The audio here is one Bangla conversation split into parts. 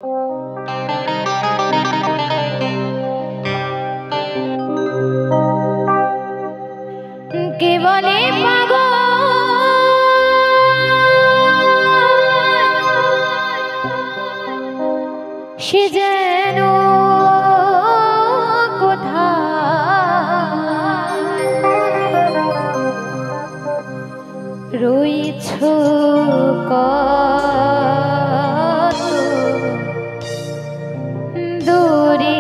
কে বলে পাগল সে যেন কোথায় রয়েছ কত দূরে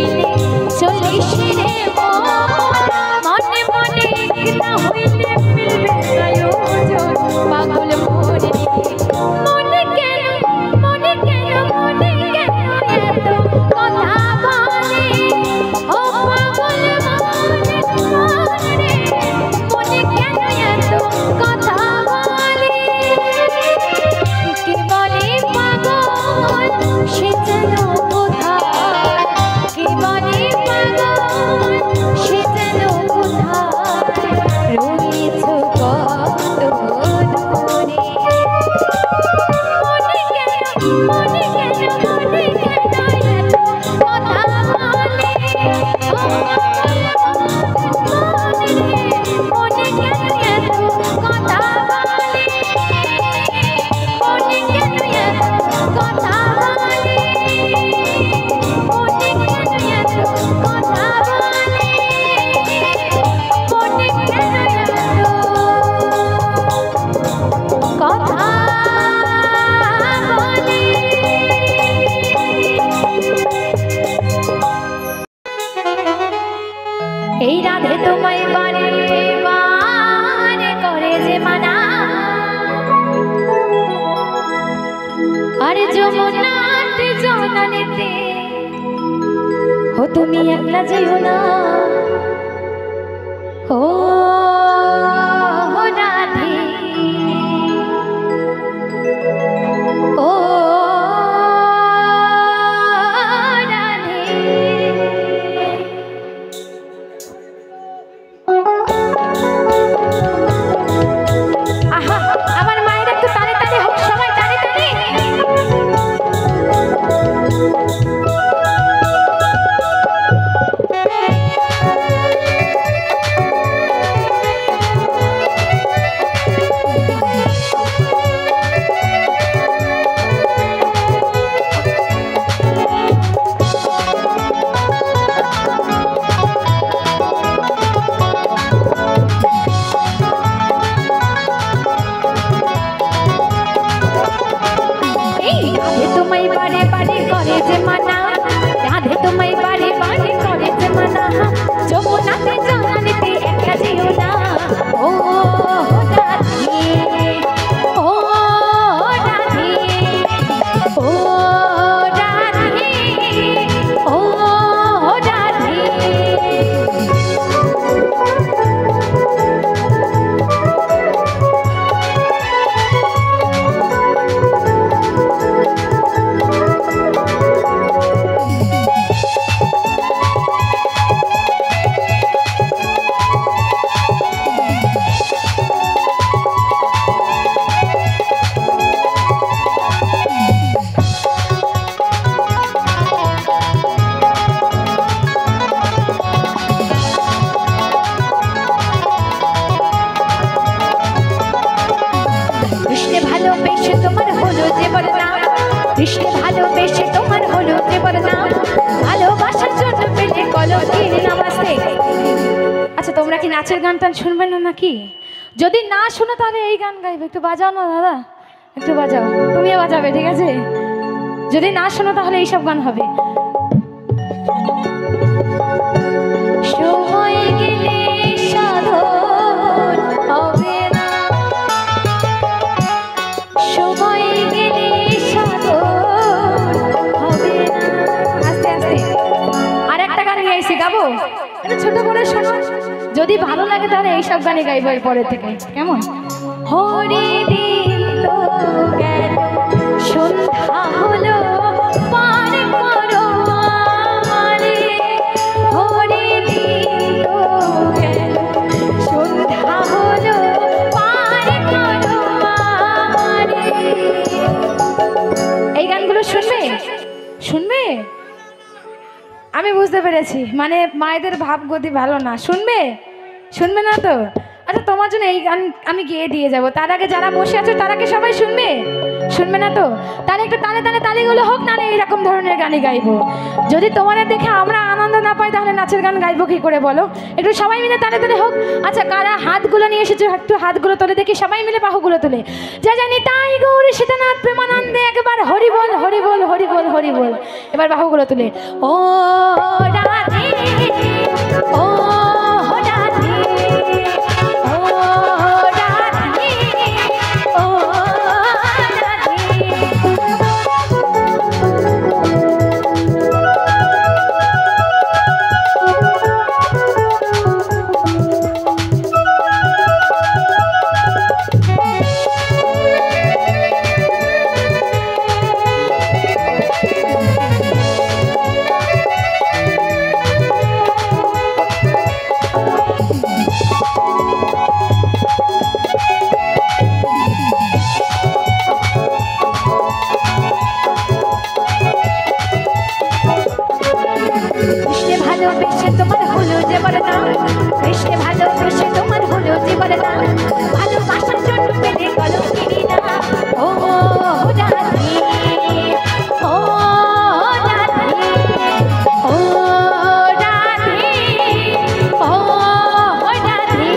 হইলে চলিস রে মনে মনে না হইলে মিলবে আয়োজন পাগল মনে মনে কেন মনে কেন মনে কেন এত কথা বলে ও পাগল মনে মনে মনে কেন এত কথা বলে কে বলে পাগল সে যেন কোথায় কে বলে পাগল সে যেন কোথায় রয়েছ কত দূরে মনে কেন মনে কেন মনে কেন এত কথা বলে ও মনে কেন এত কথা বলে মনে কেন এত কথা বলে মনে কেন এত কথা বলে মনে কেন এত কথা বলে এই রাধে তোমায় বারে বারে করে যে মানা আরে যমুনার জনানিতে ও তুমি একলা যেও না ও রাধে ও রাধে আহা আমার মায়ের একটু তালে তালে হোক সবাই তালে তালে তোমায় বারে বারে করে যে মানা রাধে তোমায় বারে বারে করে যে মানা যমুনাতে জনানিতে একা যেও না ও রাধে ও রাধে ও রাধে ও রাধে কৃষ্ণ ভালোবেসে তোমার হলো যে বদনাম কৃষ্ণ ভালোবেসে তোমার হলো যে বদনাম ভালোবাসার জন্য পেলে কলঙ্কের নামাজে আচ্ছা তোমরা কি নাচের গান টান শুনবে না নাকি যদি না শুনো তাহলে এই গান গাইবে একটু বাজাও না দাদা একটু বাজাও তুমিও বাজাবে ঠিক আছে যদি না শোনো তাহলে এইসব গান হবে সময় গেলে সাধন হবে না সময় গেলে সাধন হবে না আস্তে আস্তে আর একটা গান গাইছি গাবো এটা ছোট করে শোনো যদি ভালো লাগে তাহলে এইসব গানে গাইবো এরপরের থেকে কেমন হরি দিন তো গেল সন্ধ্যা হলো পার করো আমারে হরি দিন তো গেল সন্ধ্যা হলো পার করো আমারে এই গানগুলো শুনবে শুনবে আমি বুঝতে পেরেছি মানে মায়েদের ভাবগতি ভালো না শুনবে শুনবে না তো আচ্ছা তোমার জন্য এই গান আমি গেয়ে দিয়ে যাব তার আগে যারা বসে আছে তারা কি সবাই শুনবে শুনবে না তো? তাহলে একটু তালে তালে তালিগুলো হোক, নাহলে এইরকম ধরনের গানই গাইবো। যদি তোমাদের দেখে আমরা আনন্দ না পাই তাহলে নাচের গান গাইবো কি করে বলো? একটু সবাই মিলে তালে তালে হোক। আচ্ছা, কারা হাতগুলো নিয়ে এসেছো একটু হাতগুলো তোলে দেখি, সবাই মিলে বাহুগুলো তুলে। যা জানি তাই গৌর সীতানাথ প্রেমানন্দে একবার হরি বল হরি বল হরি বল হরি বল। এবার বাহুগুলো তুলে ও রাধে ও রাধে ও রাধে ও ভালোবেসে তোমার হলো যে বরদান, কৃষ্ণে ভালোবেসে তোমার হলো যে বরদান, ভালোবাসার জন্য পেলে কলঙ্কিনী না। ও রাধে ও রাধে ও রাধে ও রাধে।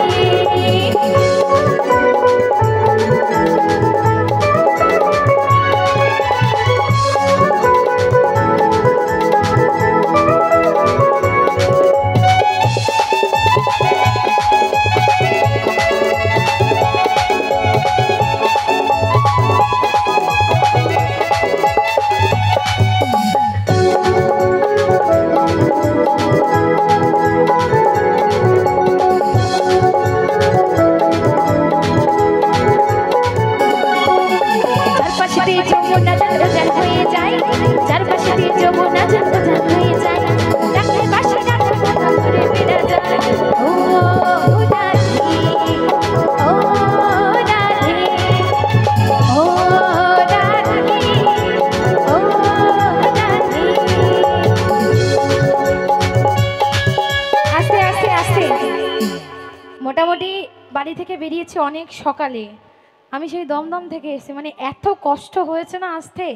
মোটামুটি বাড়ি থেকে বেরিয়েছি অনেক সকালে, আমি সেই দমদম থেকে এসে মানে এত কষ্ট হয়েছে না, আসতে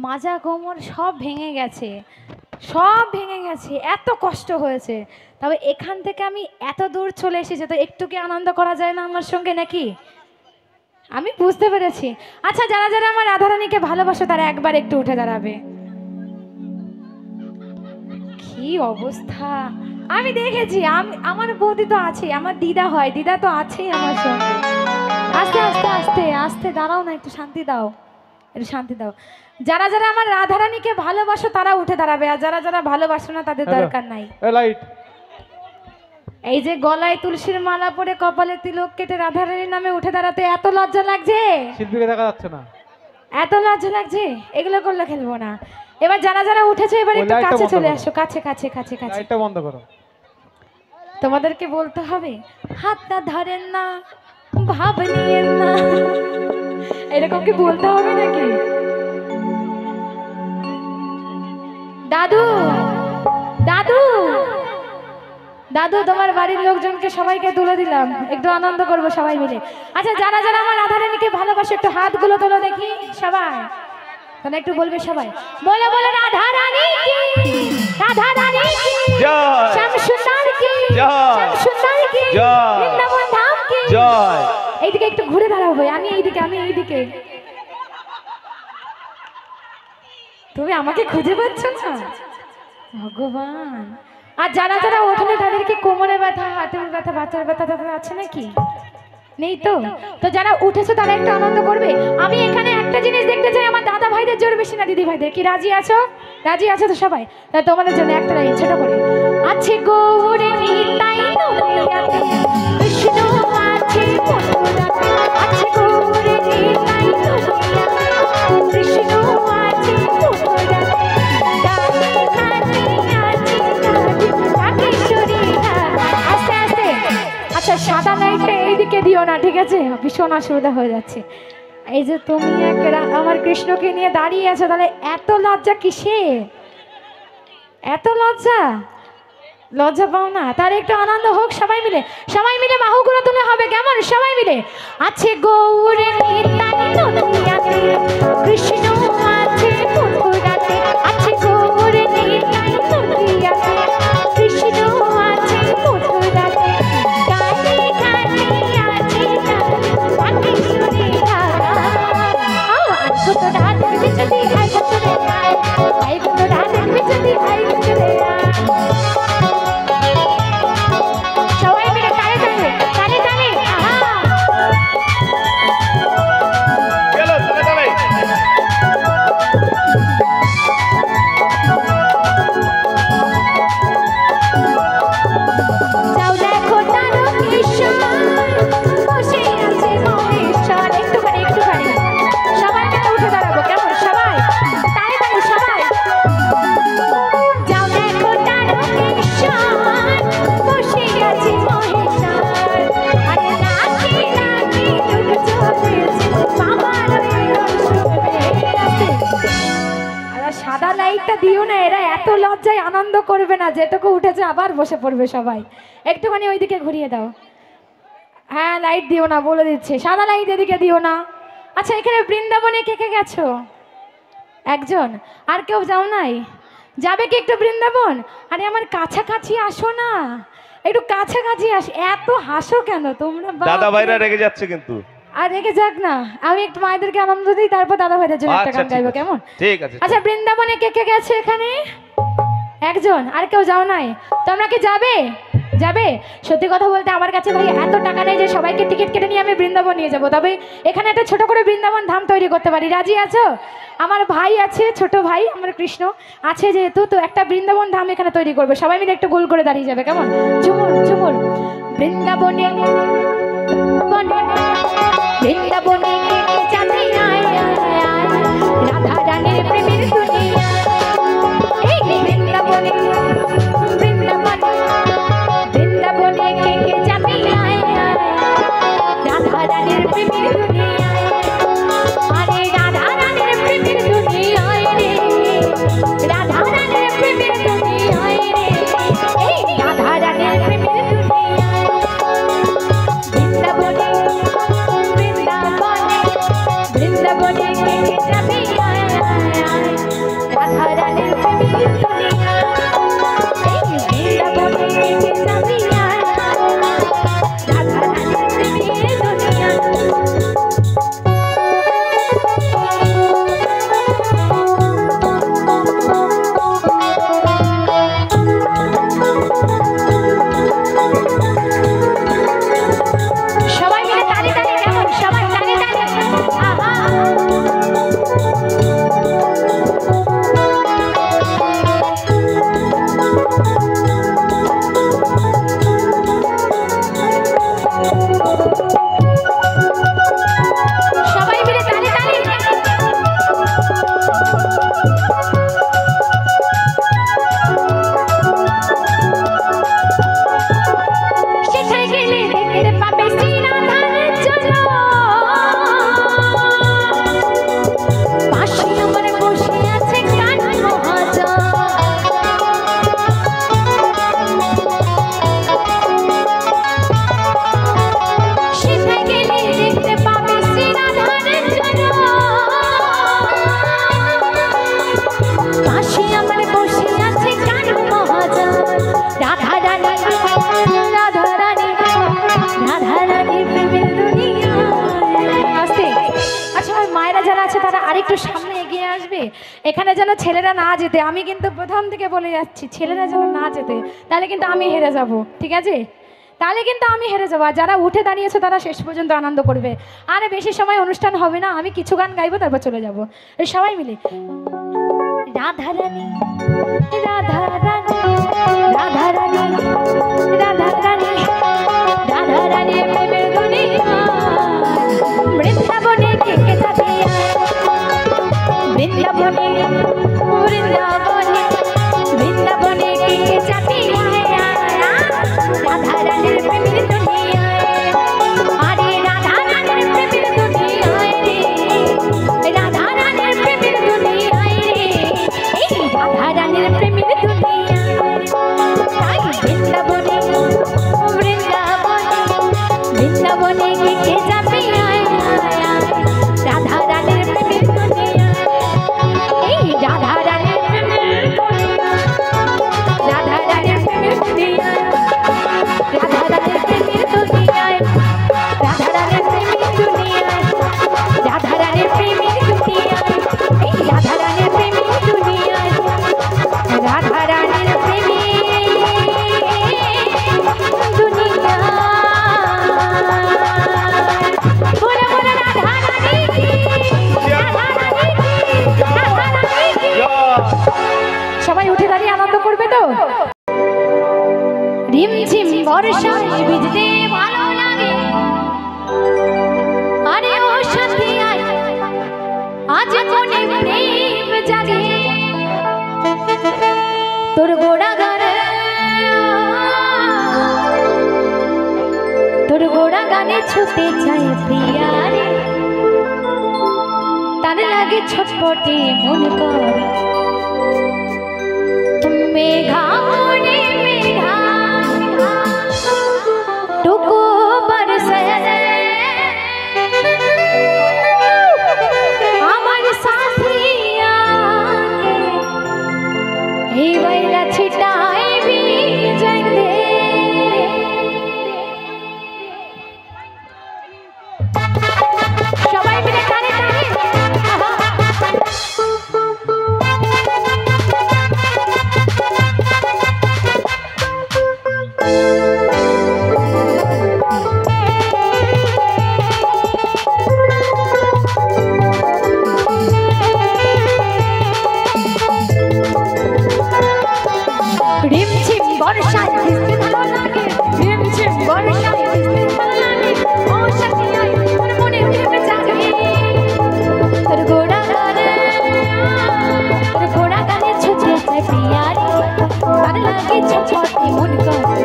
মাজা কোমর সব ভেঙে গেছে, সব ভেঙে গেছে, এত কষ্ট হয়েছে। তবে এখান থেকে আমি এত দূর চলে এসেছি, তো একটু কি আনন্দ করা যায় না আমার সঙ্গে নাকি? আমি বুঝতে পেরেছি। আচ্ছা, যারা যারা আমার রাধারানীকে ভালোবাসে তারা একবার একটু উঠে দাঁড়াবে। কি অবস্থা আমি দেখেছি, আমার বৌদি তো আছে, আমার দিদা হয়, দিদা তো আছেই আমার সঙ্গে। আস্তে আস্তে আস্তে আস্তে দাঁড়াও না, একটু শান্তি দাও, একটু শান্তি দাও। যারা যারা আমার রাধারানীকে ভালোবাসো তারা উঠে দাঁড়াবে, আর যারা যারা ভালোবাসো না তাদের দরকার নাই। এই যে গলায় তুলসীর মালা পরে কপালে তিলক কেটে রাধারানীর নামে উঠে দাঁড়াতে এত লজ্জা লাগছে, শিল্পীকে দেখা যাচ্ছে না, এত লজ্জা লাগছে, এগুলো করলে খেলবো না। এবার যারা যারা উঠেছে এবার একটু কাছে চলে আসো, কাছে কাছে কাছে কাছে, লাইটটা বন্ধ করো। তোমাদেরকে বলতে হবে হাতটা ধরেন না, ভাব নিয়েন না, এরকম কি বলতে হবে নাকি? দাদু দাদু দাদু, তোমার বাড়ির লোকজনকে সবাইকে তুলে দিলাম, একটু আনন্দ করবো সবাই মিলে। আচ্ছা, যারা যারা আমার রাধারানীকে ভালোবাসে একটু হাতগুলো তোলো দেখি সবাই, তাহলে একটু বলবে সবাই, বলে বলে রাধারানী কি, রাধারানী কি জয়, শ্যাম সুন্দর কি জয়, শ্যাম সুন্দর কি জয়, বৃন্দাবন ধাম কি জয়। এইদিকে একটু ঘুরে দাঁড়াবো, আমি এইদিকে, আমি এইদিকে। তুমি আমাকে খুঁজে পাচ্ছ না ভগবান? আর যারা যারা ওঠেনে তাদেরকে কোমরে ব্যথা, হাতের ব্যথা, বাচ্চার ব্যথা তাদের আছে নাকি? নেই তো? তো যারা উঠেছে তারা একটু আনন্দ করবে। আমি এখানে একটা জিনিস দেখতে চাই, আমার দাদা ভাইদের জোর বেশি না দিদি ভাইদের, কি রাজি আছো? রাজি আছো তো সবাই? তাই তোমাদের জন্য একটা লাইন ছোট করে, আছে গৌরে নিতাই নদিয়াতে, কৃষ্ণ আছে মথুরাতে, আছে গৌরে নিতাই নদিয়াতে, কৃষ্ণ আছে মথুরাতে, আস্তে আস্তে। আচ্ছা, সাদা লাইটটা এইদিকে দিও না, ঠিক আছে? ভীষণ অসুবিধা হয়ে যাচ্ছে। এই যে তুমি আমার কৃষ্ণকে নিয়ে দাঁড়িয়ে আছো, তাহলে এত লজ্জা কিসে? এত লজ্জা লজ্জা পাও না? তার একটু আনন্দ হোক সবাই মিলে বাহুগুলো তুলে হবে কেমন? সবাই মিলে আছে গৌর নিতাই নদিয়াতে, কৃষ্ণ আছে মথুরাতে, আছে গৌর নিতাই নদিয়াতে, কৃষ্ণ আছে মথুরাতে, গানে গানে আছে তাকে শুনে আজ তো রাত বিচতি আই বছরে আই তো রাত বিচতি আই বছরে সবাই মিলে তালে তালে তালে তালে আহা চলো তালে তালে যাও দেখো তারকেশ্বর বসে আছে মহেশ্বর। একটুখানি সবাই মিলে উঠে দাঁড়াবো কেমন? সবাই তালে তালে সবাই। যাও দেখো তারকেশ্বর বসে আছে মহেশ্বর, আরে নাকি নাকি দুঃখ চলেছে বাবার আর সাদা লাইটটা দিও না, এরা এত লজ্জায় আনন্দ করবে না, যেটুকু উঠেছে আবার বসে পড়বে সবাই। একটুখানি ওইদিকে ঘুরিয়ে দাও। হ্যাঁ লাইট দিও না বলে দিচ্ছে, সাদা লাইট এদিকে দিও না। আচ্ছা এখানে বৃন্দাবনে কে কে গেছো? একজন, আর কেউ যাও নাই? যাবে কি একটু বৃন্দাবন? আরে আমার কাছাকাছি আসো না, একটু কাছাকাছি আস। এত হাসো কেন তোমরা? দাদা ভাইরা রেগে যাচ্ছে কিন্তু। আর রেগে যাক না, আমি একটু মায়েদেরকে আনন্দ দিই, তারপর দাদা ভাইদের জন্য একটা গান গাইবো কেমন? ঠিক আছে। আচ্ছা বৃন্দাবনে কে কে গেছে এখানে? একজন, আর কেউ যাও নাই? তোমরা কি যাবে? যাবে? সত্যি কথা বলতে আমার কাছে ভাই এত টাকা নেই যে সবাইকে টিকিট কেটে নিয়ে আমি বৃন্দাবন নিয়ে যাব, তবে এখানে একটা ছোট করে বৃন্দাবন ধাম তৈরি করতে পারি। রাজি আছো? আমার ভাই আছে, ছোট ভাই আমার কৃষ্ণ আছে যেহেতু, তো একটা বৃন্দাবন ধাম এখানে তৈরি করবে। সবাই মিলে একটু গোল করে দাঁড়িয়ে যাবে কেমন? ঝুমুর ঝুমুর বৃন্দাবনে বৃন্দাবনে যাবে রাধা রানীর প্রেমের দুনিয়া, এই বৃন্দাবনে বৃন্দাবনে কে কে যাবে রাধা রানীর প্রেমের দুনিয়ায়, আরে রাধা রানীর প্রেমের দুনিয়ায় রে, রাধা রানীর প্রেমের দুনিয়ায় রে, এই রাধা রানীর প্রেমের দুনিয়ায় বৃন্দাবনে বৃন্দাবনে কে কে যাবে রাধা রানীর প্রেমের দুনিয়ায়, এই বৃন্দাবনে কে কে যাবে রাধা রানীর প্রেমের দুনিয়ায়। সবাই মিলে তালি তালি কেমন? সবাই তালি তালি আহা সবাই মিলে তালি তালি। সেখানে গেলে দেখতে পাবে শ্রীরাধার জন্য পাশে আমার বসে আছে কান মহাজন, সেখানে গেলে দেখতে পাবে শ্রীরাধার জন্য পাশে আমার বসে আছে কান মহাজন, রাধা রানী রাধা রানী রাধা রানী প্রেমের দুনিয়া। আস্তে। আচ্ছা ওই মায়েরা যারা আছে তারা আরেকটু সামনে এগিয়ে আসবে, এখানে যেন ছেলেরা না যেতে। আমি কিন্তু প্রথম থেকে বলে যাচ্ছি ছেলেরা যেন না যেতে, তাহলে কিন্তু আমি হেরে যাব, ঠিক আছে? তাহলে কিন্তু আমি হেরে যাবো। আর যারা উঠে দাঁড়িয়েছে তারা শেষ পর্যন্ত আনন্দ করবে। আর বেশি সময় অনুষ্ঠান হবে না, আমি কিছু গান গাইবো তারপর চলে যাবো। সবাই মিলে রাধা রানী রাধা রানী রাধা রানী রাধা রানী রাধা রানী প্রেমের দুনিয়া বৃন্দাবনে কে কে যাবে বৃন্দাবনে বৃন্দাবনে বৃন্দাবনে কে কে যাবে রাধা রানীর প্রেমের দুনিয়া, আরে রাধা রানীর প্রেমের দুনিয়ায় রে, রাধা রানীর প্রেমের দুনিয়ায় রে, এই রাধা রানীর প্রেমের দুনিয়া। রিমঝিম বর্ষায় ভিজতে ভালো লাগে, আরে ও সাথী আয় আজ মনে প্রেম জাগে, তোর গোড়া গানে ছুটে যায় প্রিয়া রে, তার লাগে ছটপটে মন করে মেঘা রে মেঘা টুকু বরসে আমার সাথিয়া এই বাইরা ছিটাই বিজয় দে। সবাই মিলে গানে গানে রিমঝিম বর্ষায় ভিজতে ভালো লাগে, রিমঝিম বর্ষায় ভিজতে ভালো লাগে, ও সাথী আয় তোর মনে প্রেম জাগে, তোর গোড়া গানে ছুটে যায় প্রিয়া রে, তার লাগে ছটপটে মন করে,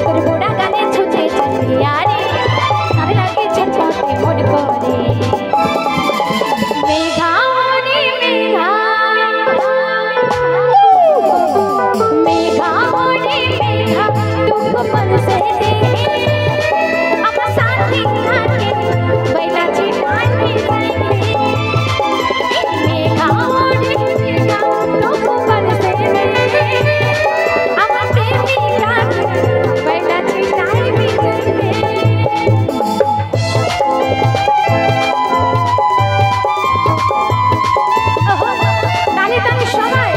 তোর গোড়া গানে ছুটে যায় প্রিয়া রে, তার লাগে ছটপটে মন করে মেঘা রে মেঘা मेघा रे मेघा तुम बरसे दे, अपना साथी आके बैठा चिढ़ाई जाएंगे, मेघा रे मेघा तुम बरसे दे, अपना प्रेमी आके बैठा चिढ़ाई जाएंगे। ताली ताली सबाई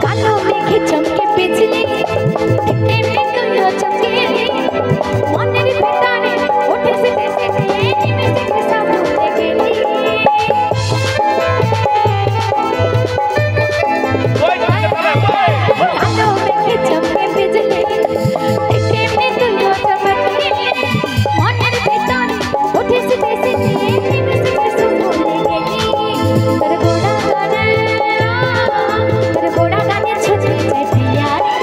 कालो मेघे चमके बिजली टिकटे में दुनिया चमकेली, मनेर भितरे उठे से देसे तेरी में से सब भूले गेली। कालो मेघे चमके बिजली टिकटे में दुनिया चमकेली, मनेर भितरे उठे से देसे तेरी में से सब भूले गेली। তোর গোড়া গানে ছুটে যায় প্রিয়া রে,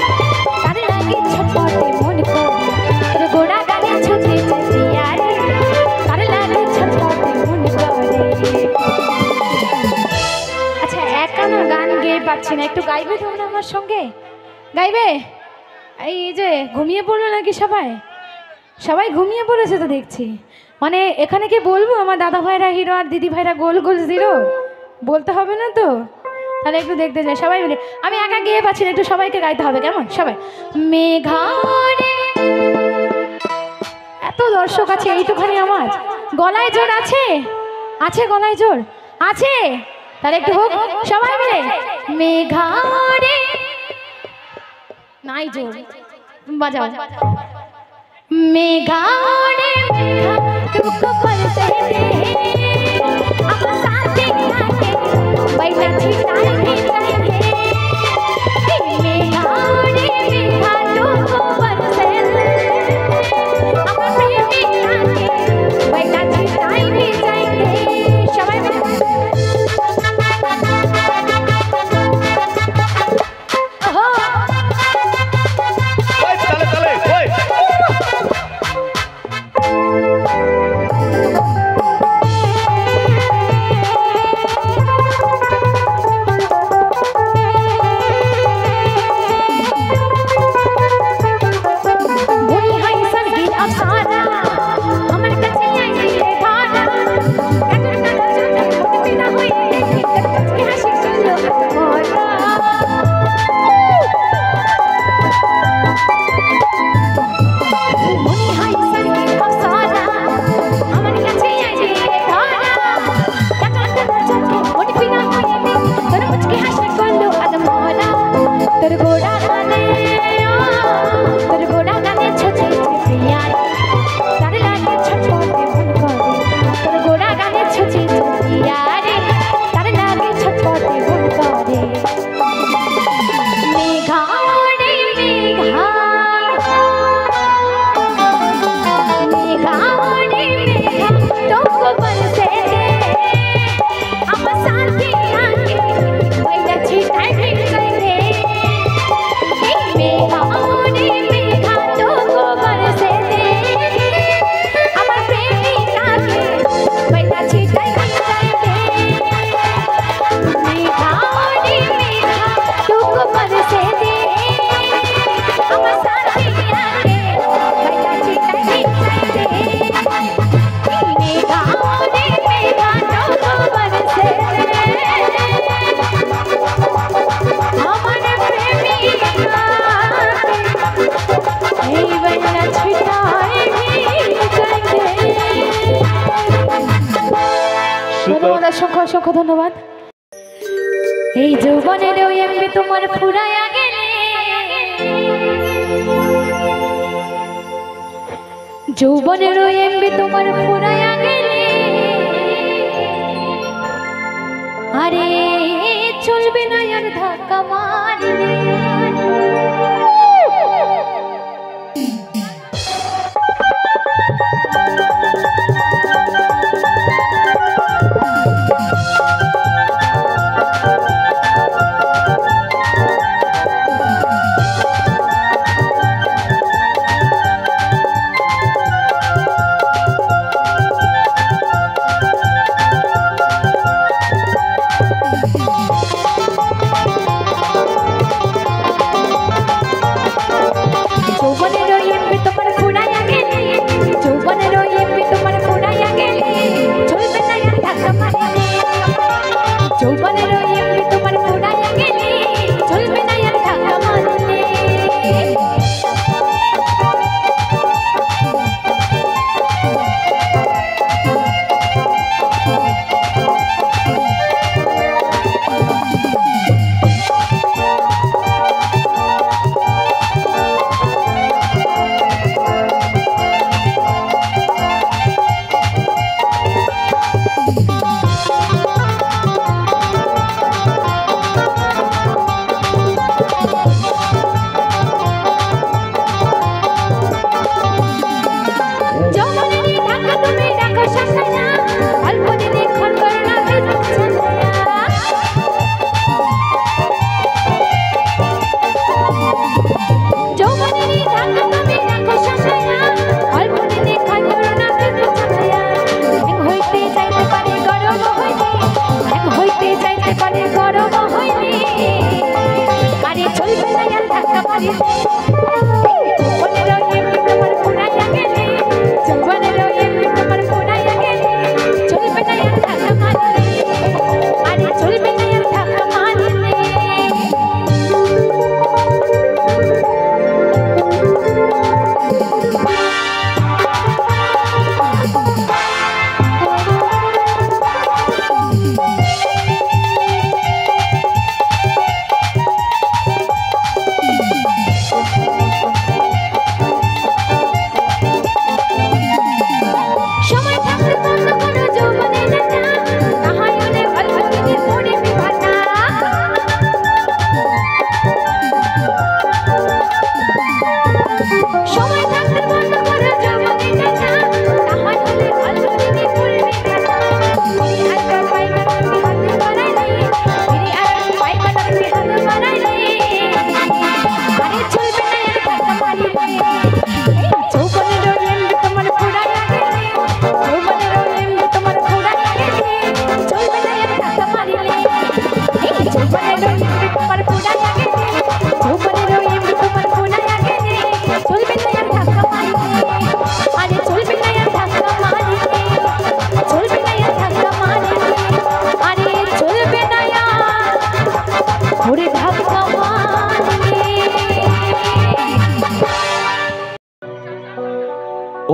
তার লাগে ছটপটে মন করে, তোর গোড়া গানে ছুটে যায় প্রিয়া রে, তার লাগে ছটপটে মন করে। আচ্ছা একা না গান গেয়ে পাচ্ছি না, একটু গাইবে তোমরা আমার সঙ্গে? গাইবে? এই যে ঘুমিয়ে পড়লো নাকি সবাই? সবাই ঘুমিয়ে পড়েছে তো দেখছি। মানে এখানে কি বলবো আমার দাদা ভাইরা হিরো আর দিদি ভাইরা গোল গোল জিরো? বলতে হবে না তো? তাহলে একটু দেখতে যাই সবাই মিলে। আমি একা গেয়ে পাচ্ছি না, একটু সবাইকে গাইতে হবে, কেমন? সবাই মেঘা রে, এত দর্শক আছে এইটুখানি আমার গলায় জোর আছে? আছে গলায় জোর আছে? তাহলে একটু হোক সবাই মিলে মেঘা রে, নাই জোর, বাজাও मेघा रे मेघा तुमको बरसे दे, अपना साथी आके बैठा चिढ़ाई जाएंगे, मेघा रे मेघा तुमको बरसे दे, अपना प्रेमी आके बैठा चिढ़ाई जाएंगे। सबाई ओहो ওই তালে তালে ওই এই বেলা ছিটায় ধন্যবাদ, অসংখ্য ধন্যবাদ। এই যৌবনের ওই এমবি তোমার ফুরাইয়া গেলে, যৌবনের ওই এমবি তোমার ফুরাইয়া গেলে, আরে চলবে না আর ধাক্কা মারলে।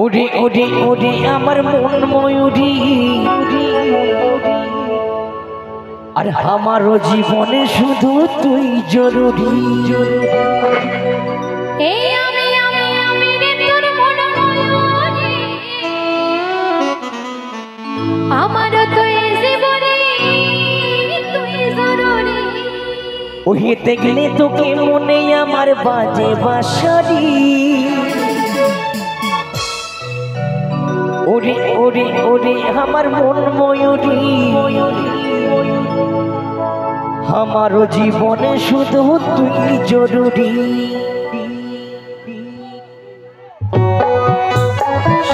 ওরে ওরে ওরে আমার মন ময়ূরী, আর আমারও জীবনে শুধু তুই জরুরি। এই আমি রে তোর মন ময়ূরী, আমারও তো এই জীবনে তুই জরুরি। ওহিতে গেলে তোকে মনে আমার বাজে বাঁশরি। ওরে ওরে ওরে আমার মন ময়ূরী, আমারও জীবনে শুধু তুই জরুরি।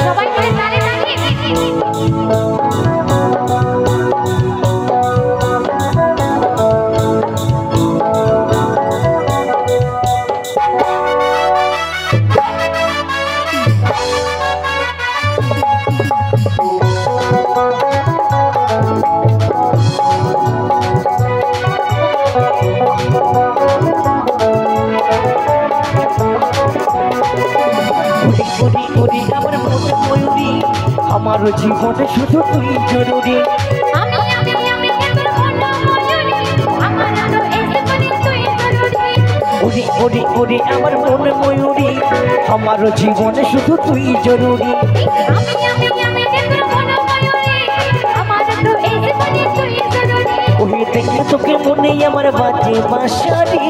সবাই মিলে তালে তালে ওরে ওরে ওরে আমার মন ময়ূরী আমার জীবনে শুধু তুই জরুরি আমি তোর মন ময়ূরী আমার তো এই জীবনে তুই জরুরি ওরে ওরে ওরে আমার মন ময়ূরী আমার জীবনে শুধু তুই জরুরি আমি তোর মন ময়ূরী আমার তো এই জীবনে তুই জরুরি ওরে দেখলে তোকে মনে আমার বাজে বাঁশারি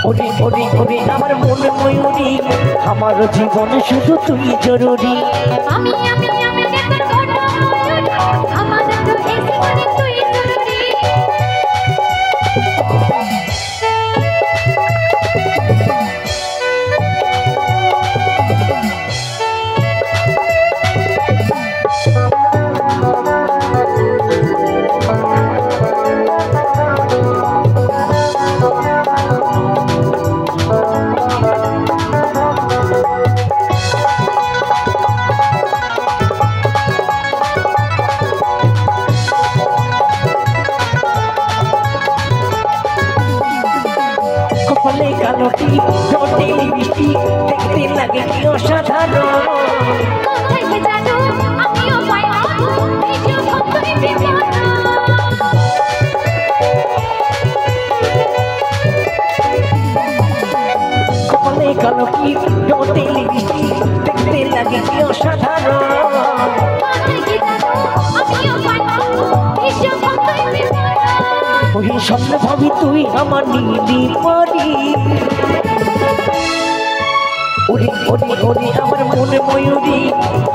ওরে ওরে ওরে আমার মন ময়ূরী আমার জীবনে শুধু তুই জরুরি আমি তোর মন ময়ূরী আমার তো এই জীবনে তুই জরুরি কপালে কালো টিপ ঠোঁটে লিপস্টিক দেখতে লাগে কি অসাধারণ কোথায় জানো আমিও পাই এই যে ভক্তি বিমান কপালে কালো টিপ ঠোঁটে লিপস্টিক দেখতে লাগে কি অসাধারণ ওই স্বপ্ন ভাবি তুই আমার নীলি পরি ওরে ওরে ওরে আমার মনে ময়ূরী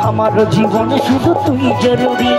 আমার জীবনে শুধু তুই জরুরি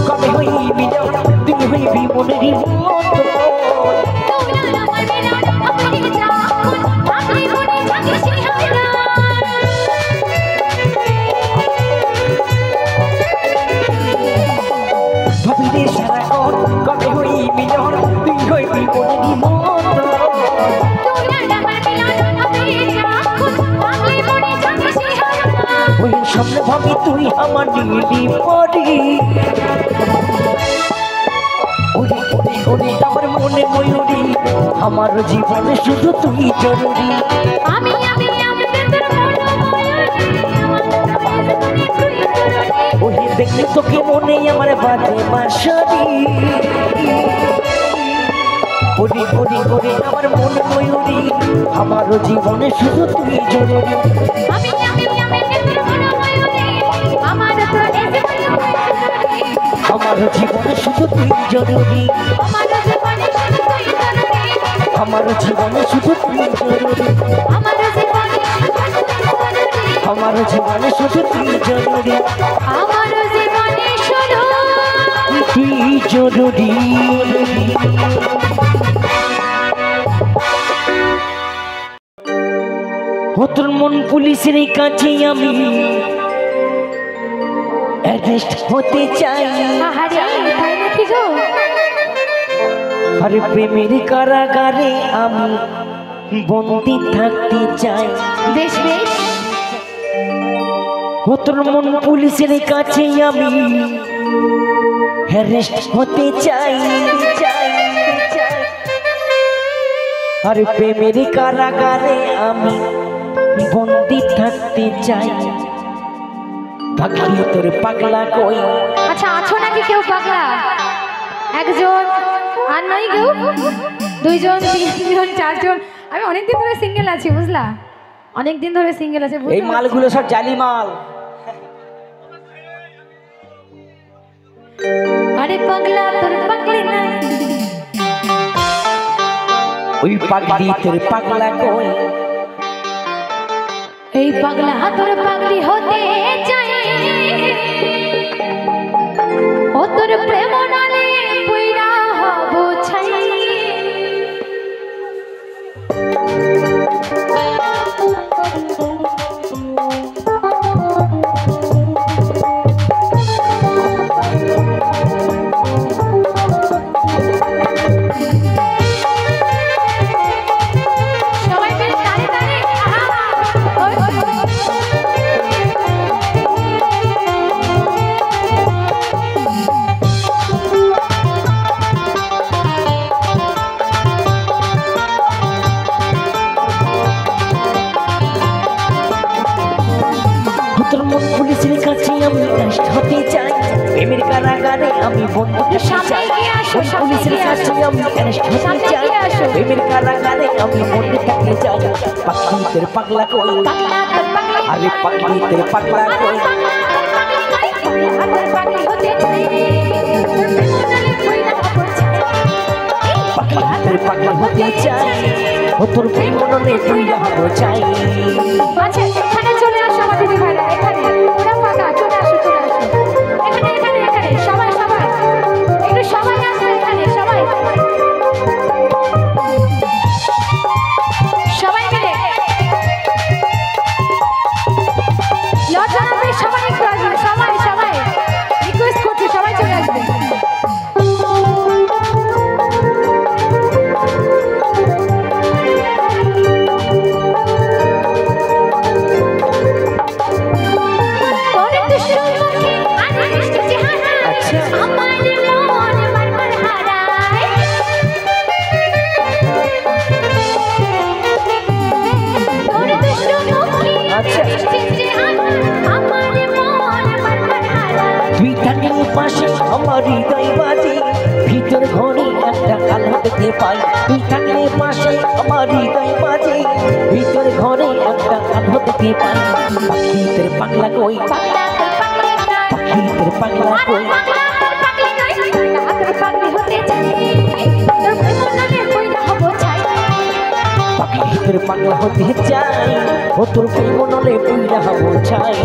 কবে হইবি তুমি হইবি মনের মতো ভাবিরে সারাক্ষণ কবে হইবি তুই হইবি মনের মতো ওই স্বপ্ন ভাবি তুই আমার নীলি পরি ওরে ওরে ওরে আমার মনে ময়ূরী আমার জীবনে শুধু তুই জরুরি ওই দেখলে তোকে মনে আমার বাজে বাঁশারি ওরে ওরে ওরে আমার মনে ময়ূরী আমার জীবনে শুধু তুই জরুরি আমার জীবনে শুধু তুই জরুরি আমার জীবনে শুধু তুই জরুরি আমার জীবনে শুধু তুই জরুরি তুই জরুরি তোর মন পুলিশের কাছে আমি অ্যারেস্ট হতে চাই আরে প্রেমের কারাগারে আমি বন্দি থাকতে চাই বেশ বেশ তোর মন পুলিশের কাছে আমি অ্যারেস্ট হতে চাই আরে প্রেমের কারাগারে আমি বন্দি থাকতে চাই পাগলি তোর পাগলা কই আচ্ছা আছো নাকি কেউ পাগলা একজন আর নয় কেউ দুইজন তিনজন চারজন আমি অনেকদিন ধরে সিঙ্গেল আছি বুঝলা অনেকদিন ধরে সিঙ্গেল আছে এই মালগুলো সব জালি মাল আরে পাগলা তোর পাগলি নাই ওই পাগলি তোর পাগলা কই এই পাগলা তোর পাগলি হতে চাই ও তোর প্রেম নালে পুইরা হব আমি বন্ধুকে সামনে চাই এগিয়ে আসো, কোন সামনে পুলিশের এগিয়ে কাছে আসো। আমি অ্যারেস্ট হতে সামনে চাই এগিয়ে আসো। প্রেমের কারাগারে আমি বন্ধুটাকে চাই পাখিদের পাগলা কই পাগলা তোর পাগলি আরে পাখিদের পাগলা কই পাখিদের পাগলা হতে চাই ও তোর প্রেম মননে তুইরা হব চাই আচ্ছা এখানে চলে আসো আমার দিদি ভাইরা এখানে পুরো ফাঁকা চলে আসো এখানে এখানে এখানে সবাই সবাই একটু সবাই আসো এখানে সবাই সবাই মিলে লজ্জা না পেয়ে সবাই একটু আসবে সবাই সবাই রিকোয়েস্ট করছি সবাই চলে আসবে পাশে আমার হৃদয় বাজে ভিতর ঘরে একটা আলো দেখতে পাই তুই থাকলে পাশে আমার হৃদয় বাজে ভিতর ঘরে একটা আলো দেখতে পাই পাখিদের পাগলা কই পাখিদের পাগলা কই পাখিদের পাগলা হতে চাই ও তোর প্রেম নলে পুইরা হব চাই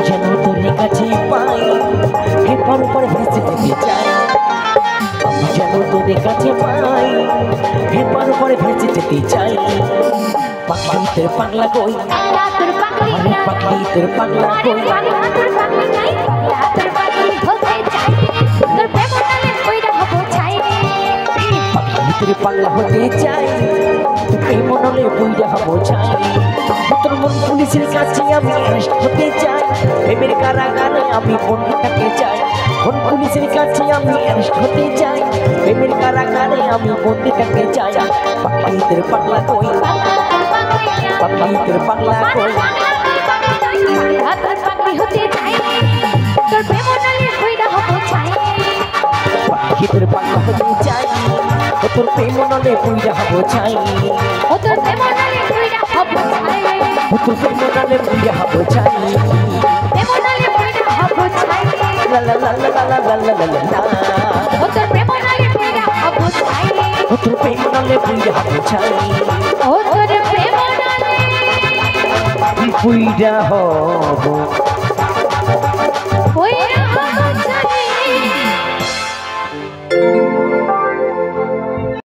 যেন তোর কাছে পাই হেপার উপর ভেসে যেতে চাই আমি যেন তোর কাছে পাই হেপার উপর ভেসে যেতে চাই পাখিদের পাগলা কই আরে পাখিদের পাগলা কই পাখিদের পাগলা হতে চাই প্রেম নলে বুইরা হব চাই তোর মন পুলিশের কাছে আমি অ্যারেস্ট হতে চাই প্রেমের কারাগারে আমি বন্ধুটাকে চাই মন পুলিশের কাছে আমি অ্যারেস্ট হতে চাই প্রেমের কারাগারে আমি বন্ধুটাকে চাই পাখিদের পাগলা কই পাখিদের পাগলা কই পাখিদের পাগলা হতে চাই ও তোর প্রেম নলে বুইরা হব চাই ও তোর প্রেম নলে বুইরা হব চাই লা লা লা লা লা লা লা লা লা ও তোর প্রেম নলে বুইরা হব চাই বুইরা হব